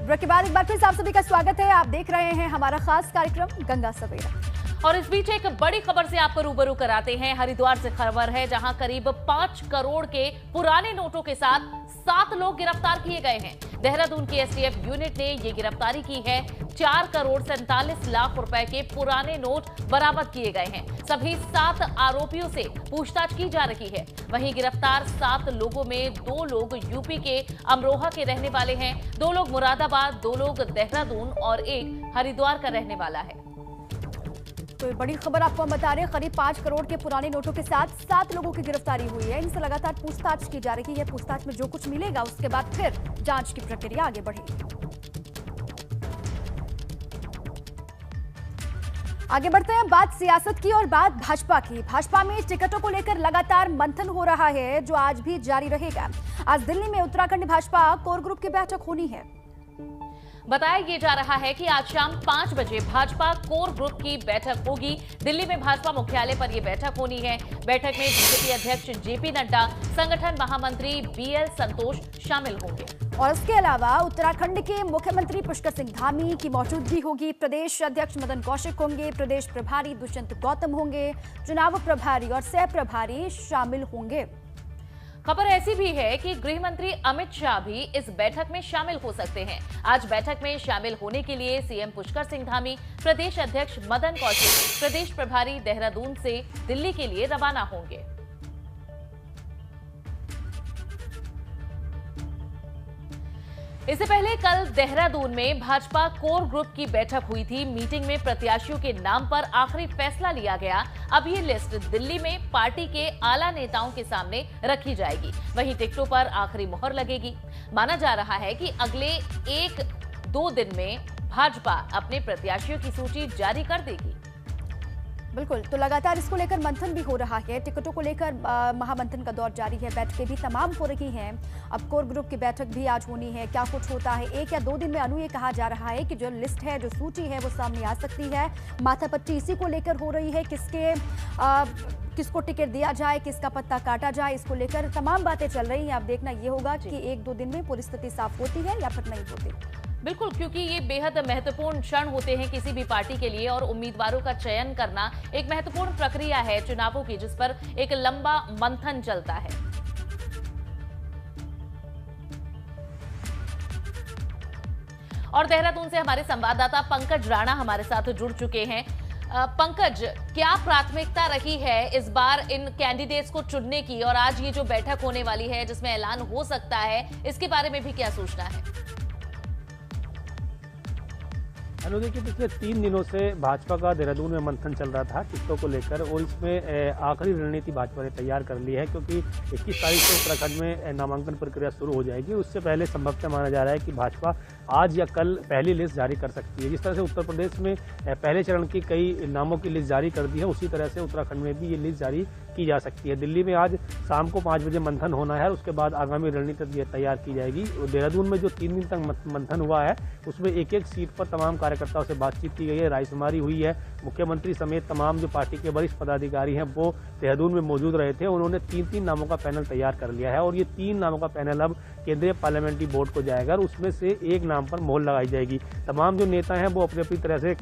Break के बाद एक बार फिर से आप सभी का स्वागत है। आप देख रहे हैं हमारा खास कार्यक्रम गंगा सवेरा। और इस बीच एक बड़ी खबर से आपको रूबरू कराते हैं। हरिद्वार से खबर है, जहां करीब 5 करोड़ के पुराने नोटों के साथ 7 लोग गिरफ्तार किए गए हैं। देहरादून की एसटीएफ यूनिट ने ये गिरफ्तारी की है। 4 करोड़ 47 लाख रुपए के पुराने नोट बरामद किए गए हैं। सभी 7 आरोपियों से पूछताछ की जा रही है। वहीं गिरफ्तार 7 लोगों में 2 लोग यूपी के अमरोहा के रहने वाले हैं, 2 लोग मुरादाबाद, 2 लोग देहरादून और 1 हरिद्वार का रहने वाला है। तो बड़ी खबर आपको हम बता रहे हैं, करीब 5 करोड़ के पुराने नोटों के साथ 7 लोगों की गिरफ्तारी हुई है। इनसे लगातार पूछताछ की जा रही है। पूछताछ में जो कुछ मिलेगा उसके बाद फिर जांच की प्रक्रिया आगे बढ़ेगी। आगे बढ़ते हैं, बात सियासत की और बात भाजपा की। भाजपा में टिकटों को लेकर लगातार मंथन हो रहा है, जो आज भी जारी रहेगा। आज दिल्ली में उत्तराखंड भाजपा कोर ग्रुप की बैठक होनी है। बताया ये जा रहा है कि आज शाम 5 बजे भाजपा कोर ग्रुप की बैठक होगी। दिल्ली में भाजपा मुख्यालय पर यह बैठक होनी है। बैठक में बीजेपी अध्यक्ष जेपी नड्डा, संगठन महामंत्री बीएल संतोष शामिल होंगे। और इसके अलावा उत्तराखंड के मुख्यमंत्री पुष्कर सिंह धामी की मौजूदगी होगी। प्रदेश अध्यक्ष मदन कौशिक होंगे, प्रदेश प्रभारी दुष्यंत गौतम होंगे, चुनाव प्रभारी और सह प्रभारी शामिल होंगे। खबर ऐसी भी है कि गृह मंत्री अमित शाह भी इस बैठक में शामिल हो सकते हैं। आज बैठक में शामिल होने के लिए सीएम पुष्कर सिंह धामी, प्रदेश अध्यक्ष मदन कौशिक, प्रदेश प्रभारी देहरादून से दिल्ली के लिए रवाना होंगे। इससे पहले कल देहरादून में भाजपा कोर ग्रुप की बैठक हुई थी। मीटिंग में प्रत्याशियों के नाम पर आखिरी फैसला लिया गया। अब ये लिस्ट दिल्ली में पार्टी के आला नेताओं के सामने रखी जाएगी। वहीं टिकटों पर आखिरी मुहर लगेगी। माना जा रहा है कि अगले 1-2 दिन में भाजपा अपने प्रत्याशियों की सूची जारी कर देगी। बिल्कुल, तो लगातार इसको लेकर मंथन भी हो रहा है। टिकटों को लेकर महामंथन का दौर जारी है। बैठकें भी तमाम हो रही हैं। अब कोर ग्रुप की बैठक भी आज होनी है। क्या कुछ होता है 1 या 2 दिन में, अनु ये कहा जा रहा है कि जो लिस्ट है, जो सूची है, वो सामने आ सकती है। माथापच्ची इसी को लेकर हो रही है, किसको टिकट दिया जाए, किसका पत्ता काटा जाए, इसको लेकर तमाम बातें चल रही हैं। अब देखना ये होगा कि 1-2 दिन में पूरी स्थिति साफ होती है या फिर नहीं होती। बिल्कुल, क्योंकि ये बेहद महत्वपूर्ण क्षण होते हैं किसी भी पार्टी के लिए, और उम्मीदवारों का चयन करना एक महत्वपूर्ण प्रक्रिया है चुनावों की, जिस पर एक लंबा मंथन चलता है। और देहरादून से हमारे संवाददाता पंकज राणा हमारे साथ जुड़ चुके हैं। पंकज, क्या प्राथमिकता रही है इस बार इन कैंडिडेट्स को चुनने की, और आज ये जो बैठक होने वाली है जिसमें ऐलान हो सकता है, इसके बारे में भी क्या सूचना है? देखिए, पिछले 3 दिनों से भाजपा का देहरादून में मंथन चल रहा था टिकटों को लेकर, और इसमें आखिरी रणनीति भाजपा ने तैयार कर ली है, क्योंकि 21 तारीख से उत्तराखंड में नामांकन प्रक्रिया शुरू हो जाएगी। उससे पहले संभवतः माना जा रहा है कि भाजपा आज या कल पहली लिस्ट जारी कर सकती है। जिस तरह से उत्तर प्रदेश में पहले चरण की कई नामों की लिस्ट जारी कर दी है, उसी तरह से उत्तराखंड में भी ये लिस्ट जारी की जा सकती है। दिल्ली में आज शाम को 5 बजे मंथन होना है, उसके बाद आगामी रणनीति तैयार की जाएगी। देहरादून में जो 3 दिन तक मंथन हुआ है, उसमें एक-एक सीट पर तमाम कार्यकर्ताओं से बातचीत की गई है, रायशुमारी हुई है। मुख्यमंत्री समेत तमाम जो पार्टी के वरिष्ठ पदाधिकारी हैं, वो देहरादून में मौजूद रहे थे। उन्होंने 3-3 नामों का पैनल तैयार कर लिया है, और ये 3 नामों का पैनल अब केंद्रीय पार्लियामेंट्री बोर्ड को जाएगा, और उसमें से एक नाम पर मोहर लगाई जाएगी। तमाम जो नेता हैं वो अपनी अपनी तरह से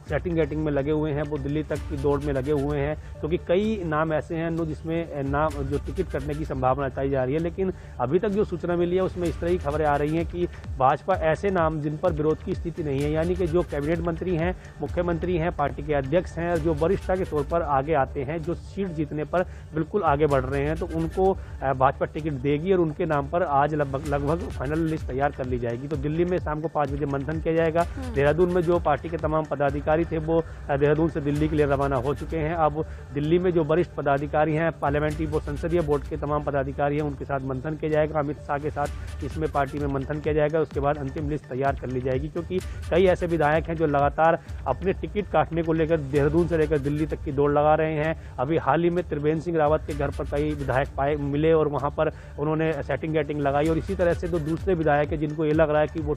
सेटिंग में लगे हुए हैं, वो दिल्ली तक की दौड़ में लगे हुए हैं, क्योंकि कई नाम ऐसे हैं जिसमें नाम जो टिकट कटने की संभावना बताई जा रही है। लेकिन अभी तक जो सूचना मिली है उसमें इस तरह की खबरें आ रही हैं कि भाजपा ऐसे नाम जिन पर विरोध की स्थिति नहीं है, यानी कि जो कैबिनेट मंत्री हैं, मुख्यमंत्री हैं, पार्टी के अध्यक्ष हैं, जो वरिष्ठता के तौर पर आगे आते हैं, जो सीट जीतने पर बिल्कुल आगे बढ़ रहे हैं, तो उनको भाजपा टिकट देगी, और उनके नाम पर आज लगभग फाइनल लिस्ट तैयार कर ली जाएगी। तो दिल्ली में शाम को 5 बजे मंथन किया जाएगा। देहरादून में जो पार्टी के तमाम पदाधिकारी थे, वो देहरादून से दिल्ली के लिए रवाना हो चुके हैं। अब दिल्ली में जो वरिष्ठ पदाधिकारी हैं, पार्लियामेंट्री वो संसदीय बोर्ड के तमाम पदाधिकारी हैं, उनके साथ मंथन किया जाएगा। अमित शाह के साथ इसमें पार्टी में मंथन किया जाएगा। उसके बाद अंतिम लिस्ट तैयार कर ली जाएगी, क्योंकि कई ऐसे विधायक हैं जो लगातार अपने टिकट काटने को लेकर देहरादून से लेकर दिल्ली तक की दौड़ लगा रहे हैं। अभी हाल ही में त्रिवेंद्र सिंह रावत के घर पर कई विधायक मिले और वहाँ पर उन्होंने सेटिंग गेटिंग लगाई, और इसी तरह से जो दूसरे विधायक है जिनको ये लग रहा है कि वो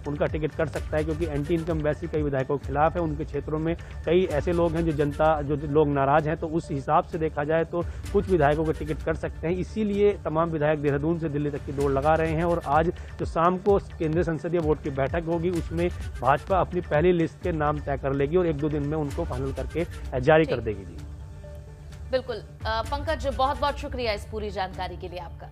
उनका टिकट कट सकता है, क्योंकि एंटी इनकम वैसे कई विधायकों के खिलाफ है। उनके क्षेत्रों में कई ऐसे लोग हैं जो लोग नाराज हैं, तो उस हिसाब से देखा जाए तो कुछ विधायकों के टिकट कट सकते हैं। इसीलिए तमाम विधायक देहरादून से दिल्ली तक की दौड़ लगा रहे हैं। और आज जो शाम को केंद्रीय संसदीय बोर्ड की बैठक होगी उसमें भाजपा अपनी पहली लिस्ट के नाम तय कर लेगी और 1-2 दिन में उनको फाइनल करके जारी कर देगी। जी बिल्कुल पंकज, बहुत बहुत शुक्रिया इस पूरी जानकारी के लिए आपका।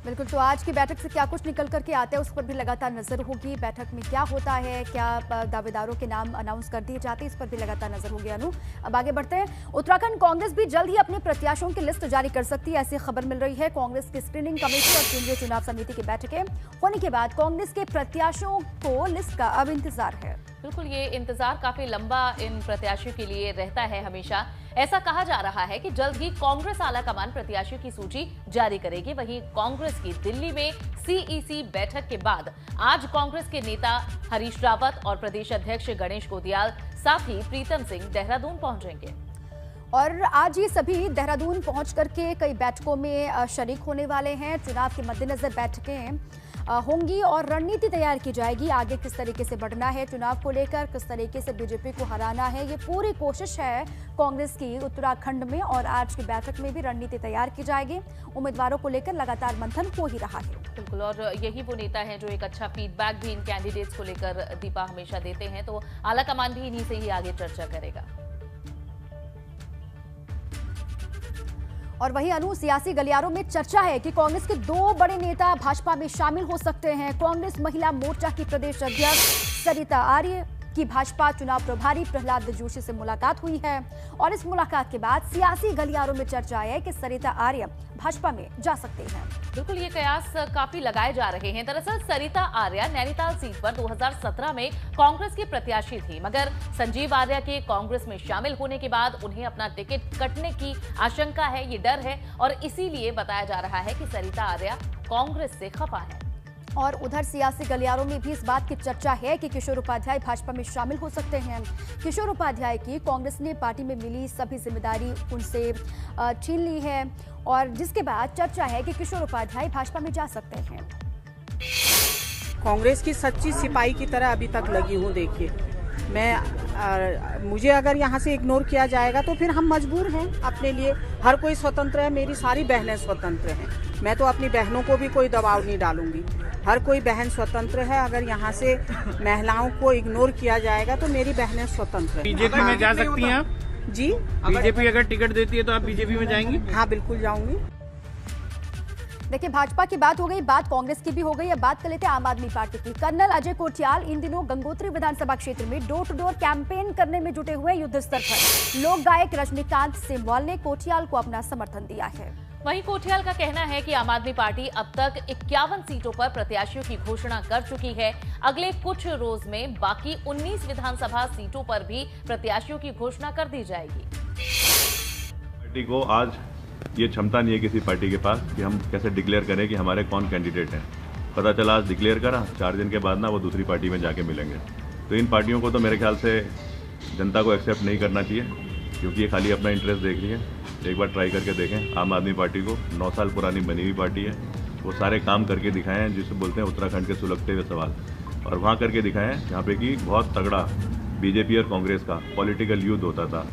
बिल्कुल, तो आज की बैठक से क्या कुछ निकल करके आते हैं उस पर भी लगातार नजर होगी। बैठक में क्या होता है, क्या दावेदारों के नाम अनाउंस कर दिए जाते हैं, इस पर भी लगातार नजर होगी। अनु, अब आगे बढ़ते हैं। उत्तराखंड कांग्रेस भी जल्द ही अपने प्रत्याशियों की लिस्ट जारी कर सकती है, ऐसी खबर मिल रही है। कांग्रेस की स्क्रीनिंग कमेटी और केंद्रीय चुनाव समिति की बैठकें होने के बाद कांग्रेस के प्रत्याशियों को लिस्ट का अब इंतजार है। बिल्कुल, ये इंतजार काफी लंबा इन प्रत्याशियों के लिए रहता है हमेशा। ऐसा कहा जा रहा है कि जल्द ही कांग्रेस आला कमान प्रत्याशियों की सूची जारी करेगी। वहीं कांग्रेस की दिल्ली में सीईसी बैठक के बाद आज कांग्रेस के नेता हरीश रावत और प्रदेश अध्यक्ष गणेश गोदियाल, साथ ही प्रीतम सिंह देहरादून पहुंचेंगे। और आज ये सभी देहरादून पहुंच करके कई बैठकों में शरीक होने वाले हैं। चुनाव के मद्देनजर बैठकें होंगी और रणनीति तैयार की जाएगी। आगे किस तरीके से बढ़ना है चुनाव को लेकर, किस तरीके से बीजेपी को हराना है, ये पूरी कोशिश है कांग्रेस की उत्तराखंड में। और आज की बैठक में भी रणनीति तैयार की जाएगी। उम्मीदवारों को लेकर लगातार मंथन हो ही रहा है। बिल्कुल, और यही वो नेता है जो एक अच्छा फीडबैक भी इन कैंडिडेट्स को लेकर दीपा हमेशा देते हैं, तो आला कमान भी इन्हीं से ही आगे चर्चा करेगा। और वहीं अनु, सियासी गलियारों में चर्चा है कि कांग्रेस के 2 बड़े नेता भाजपा में शामिल हो सकते हैं। कांग्रेस महिला मोर्चा की प्रदेश अध्यक्ष सरिता आर्य की भाजपा चुनाव प्रभारी प्रहलाद जोशी से मुलाकात हुई है और इस मुलाकात के बाद सियासी गलियारों में चर्चा है कि सरिता आर्य भाजपा में जा सकते हैं। बिल्कुल, ये कयास काफी लगाए जा रहे हैं। दरअसल सरिता आर्य नैनीताल सीट पर 2017 में कांग्रेस की प्रत्याशी थी, मगर संजीव आर्य के कांग्रेस में शामिल होने के बाद उन्हें अपना टिकट कटने की आशंका है, ये डर है, और इसीलिए बताया जा रहा है कि सरिता आर्य कांग्रेस से खफा है। और उधर सियासी गलियारों में भी इस बात की चर्चा है कि किशोर उपाध्याय भाजपा में शामिल हो सकते हैं। किशोर उपाध्याय की कांग्रेस ने पार्टी में मिली सभी जिम्मेदारी उनसे छीन ली है, और जिसके बाद चर्चा है कि किशोर उपाध्याय भाजपा में जा सकते हैं। कांग्रेस की सच्ची सिपाही की तरह अभी तक लगी हूँ। देखिए, मुझे अगर यहाँ से इग्नोर किया जाएगा तो फिर हम मजबूर हैं अपने लिए। हर कोई स्वतंत्र है, मेरी सारी बहनें स्वतंत्र हैं। मैं तो अपनी बहनों को भी कोई दबाव नहीं डालूंगी। हर कोई बहन स्वतंत्र है। अगर यहाँ से महिलाओं को इग्नोर किया जाएगा तो मेरी बहनें स्वतंत्र हैं। बीजेपी में जा सकती हैं आप? जी, बीजेपी अगर टिकट देती है तो आप बीजेपी में जाएंगी? हाँ, बिल्कुल जाऊंगी। देखिए, भाजपा की बात हो गई, बात कांग्रेस की भी हो गई। अब बात कर लेते हैं आम आदमी पार्टी की। कर्नल अजय कोटियाल इन दिनों गंगोत्री विधानसभा क्षेत्र में डोर टू डोर कैंपेन करने में जुटे हुए युद्ध स्तर पर। लोक गायक रजनीकांत सिमवाल ने कोटियाल को अपना समर्थन दिया है। वहीं कोटियाल का कहना है कि आम आदमी पार्टी अब तक 51 सीटों पर प्रत्याशियों की घोषणा कर चुकी है। अगले कुछ रोज में बाकी 19 विधानसभा सीटों पर भी प्रत्याशियों की घोषणा कर दी जाएगी। पार्टी को आज ये क्षमता नहीं है किसी पार्टी के पास कि हम कैसे डिक्लेयर करें कि हमारे कौन कैंडिडेट हैं। पता चला आज डिक्लेयर करा, 4 दिन के बाद ना वो दूसरी पार्टी में जाके मिलेंगे। तो इन पार्टियों को तो मेरे ख्याल से जनता को एक्सेप्ट नहीं करना चाहिए, क्योंकि ये खाली अपना इंटरेस्ट देख रही है। एक बार ट्राई करके देखें। आम आदमी पार्टी को 9 साल पुरानी बनी हुई पार्टी है, वो सारे काम करके दिखाए हैं जिसे बोलते हैं उत्तराखंड के सुलगते हुए सवाल, और वहाँ करके दिखाए हैं जहाँ पे कि बहुत तगड़ा बीजेपी और कांग्रेस का पॉलिटिकल युद्ध होता था।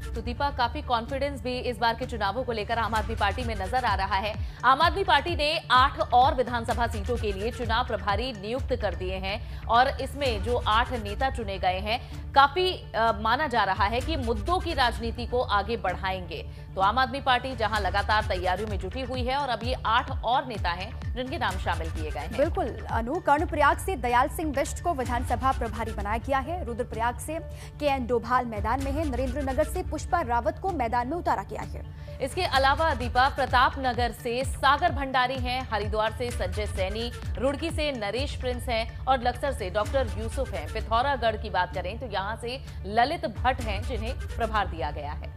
तो दीपा, काफी कॉन्फिडेंस भी इस बार के चुनावों को लेकर आम आदमी पार्टी में नजर आ रहा है। आम आदमी पार्टी ने 8 और विधानसभा सीटों के लिए चुनाव प्रभारी नियुक्त कर दिए हैं, और इसमें जो 8 नेता चुने गए हैं, काफी माना जा रहा है कि मुद्दों की राजनीति को आगे बढ़ाएंगे। तो आम आदमी पार्टी जहां लगातार तैयारियों में जुटी हुई है, और अब ये 8 और नेता हैं जिनके नाम शामिल किए गए हैं। बिल्कुल अनु, कर्णप्रयाग से दयाल सिंह बिष्ट को विधानसभा प्रभारी बनाया गया है। रुद्रप्रयाग से KN डोभाल मैदान में है। नरेंद्रनगर से पुष्पा रावत को मैदान में उतारा गया है। इसके अलावा दीपा, प्रतापनगर से सागर भंडारी हैं, हरिद्वार से संजय सैनी, रुड़की से नरेश प्रिंस हैं, और लक्सर से डॉक्टर यूसुफ हैं। पिथौरागढ़ की बात करें तो यहाँ से ललित भट्ट हैं जिन्हें प्रभार दिया गया है।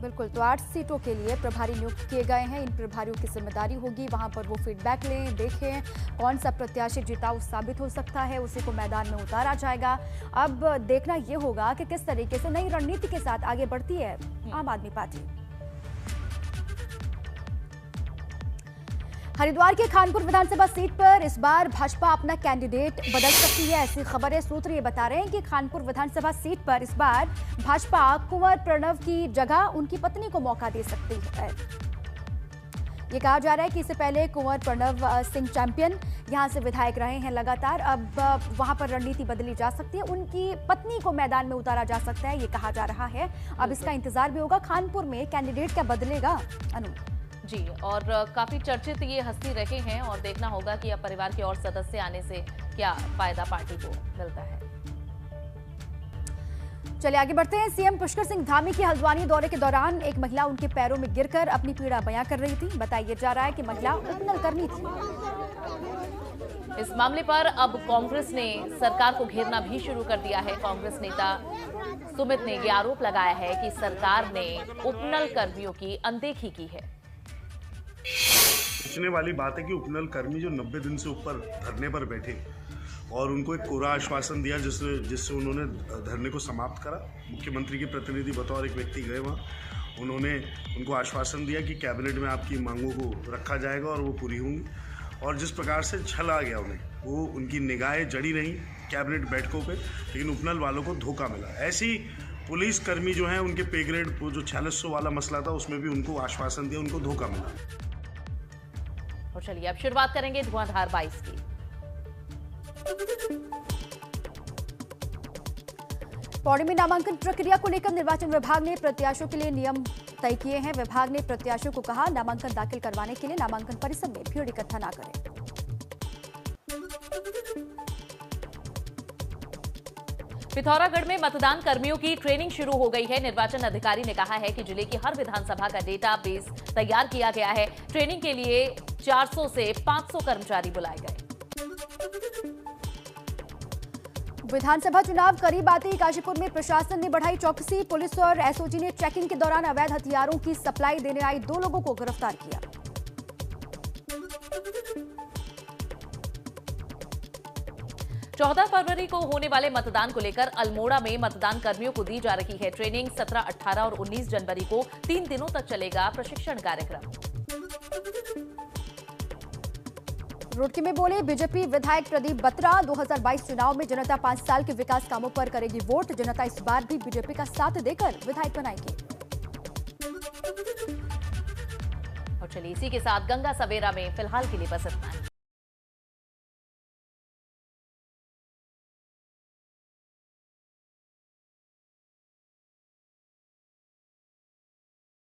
बिल्कुल, तो 8 सीटों के लिए प्रभारी नियुक्त किए गए हैं। इन प्रभारियों की जिम्मेदारी होगी वहां पर वो फीडबैक लें, देखें कौन सा प्रत्याशी जिताऊ साबित हो सकता है, उसी को मैदान में उतारा जाएगा। अब देखना ये होगा कि किस तरीके से नई रणनीति के साथ आगे बढ़ती है आम आदमी पार्टी। हरिद्वार के खानपुर विधानसभा सीट पर इस बार भाजपा अपना कैंडिडेट बदल सकती है, ऐसी खबरें सूत्र ये बता रहे हैं कि खानपुर विधानसभा सीट पर इस बार भाजपा कुंवर प्रणव की जगह उनकी पत्नी को मौका दे सकती है। ये कहा जा रहा है कि इससे पहले कुंवर प्रणव सिंह चैंपियन यहां से विधायक रहे हैं लगातार, अब वहां पर रणनीति बदली जा सकती है, उनकी पत्नी को मैदान में उतारा जा सकता है, ये कहा जा रहा है। अब इसका इंतजार भी होगा, खानपुर में कैंडिडेट क्या बदलेगा अनु। जी, और काफी चर्चित ये हस्ती रहे हैं और देखना होगा कि अब परिवार के और सदस्य आने से क्या फायदा पार्टी को मिलता है। चलिए आगे बढ़ते हैं। सीएम पुष्कर सिंह धामी के हल्द्वानी दौरे के दौरान एक महिला उनके पैरों में गिरकर अपनी पीड़ा बयां कर रही थी। बताया जा रहा है कि महिला उपनलकर्मी थी। इस मामले पर अब कांग्रेस ने सरकार को घेरना भी शुरू कर दिया है। कांग्रेस नेता सुमित ने यह आरोप लगाया है कि सरकार ने उपनल कर्मियों की अनदेखी की है। सोचने वाली बात है कि उपनल कर्मी जो 90 दिन से ऊपर धरने पर बैठे और उनको एक कोरा आश्वासन दिया जिससे उन्होंने धरने को समाप्त करा। मुख्यमंत्री के प्रतिनिधि बतौर एक व्यक्ति गए वहाँ, उन्होंने उनको आश्वासन दिया कि कैबिनेट में आपकी मांगों को रखा जाएगा और वो पूरी होंगी। और जिस प्रकार से छल आ गया उन्हें, वो उनकी निगाहें जड़ी रहीं कैबिनेट बैठकों पे, लेकिन उपनल वालों को धोखा मिला। ऐसी पुलिस कर्मी जो हैं उनके पे ग्रेड जो 4600 वाला मसला था उसमें भी उनको आश्वासन दिया, उनको धोखा मिला। और चलिए अब शुरुआत करेंगे धुआंधार 22 की। पौड़ी में नामांकन प्रक्रिया को लेकर निर्वाचन विभाग ने प्रत्याशियों के लिए नियम तय किए हैं। विभाग ने प्रत्याशियों को कहा नामांकन दाखिल करवाने के लिए नामांकन परिसर में भीड़ इकट्ठा न करें। पिथौरागढ़ में मतदान कर्मियों की ट्रेनिंग शुरू हो गई है। निर्वाचन अधिकारी ने कहा है कि जिले की हर विधानसभा का डेटाबेस तैयार किया गया है। ट्रेनिंग के लिए 400 से 500 कर्मचारी बुलाए गए। विधानसभा चुनाव करीब आते ही काशीपुर में प्रशासन ने बढ़ाई चौकसी। पुलिस और एसओजी ने चेकिंग के दौरान अवैध हथियारों की सप्लाई देने आई 2 लोगों को गिरफ्तार किया। चौदह फरवरी को होने वाले मतदान को लेकर अल्मोड़ा में मतदान कर्मियों को दी जा रही है ट्रेनिंग। 17, 18 और 19 जनवरी को 3 दिनों तक चलेगा प्रशिक्षण कार्यक्रम। रुड़की में बोले बीजेपी विधायक प्रदीप बत्रा, 2022 चुनाव में जनता 5 साल के विकास कामों पर करेगी वोट। जनता इस बार भी बीजेपी का साथ देकर विधायक बनाएगी। और चलिए इसी के साथ गंगा सवेरा में फिलहाल के लिए बस इतना ही।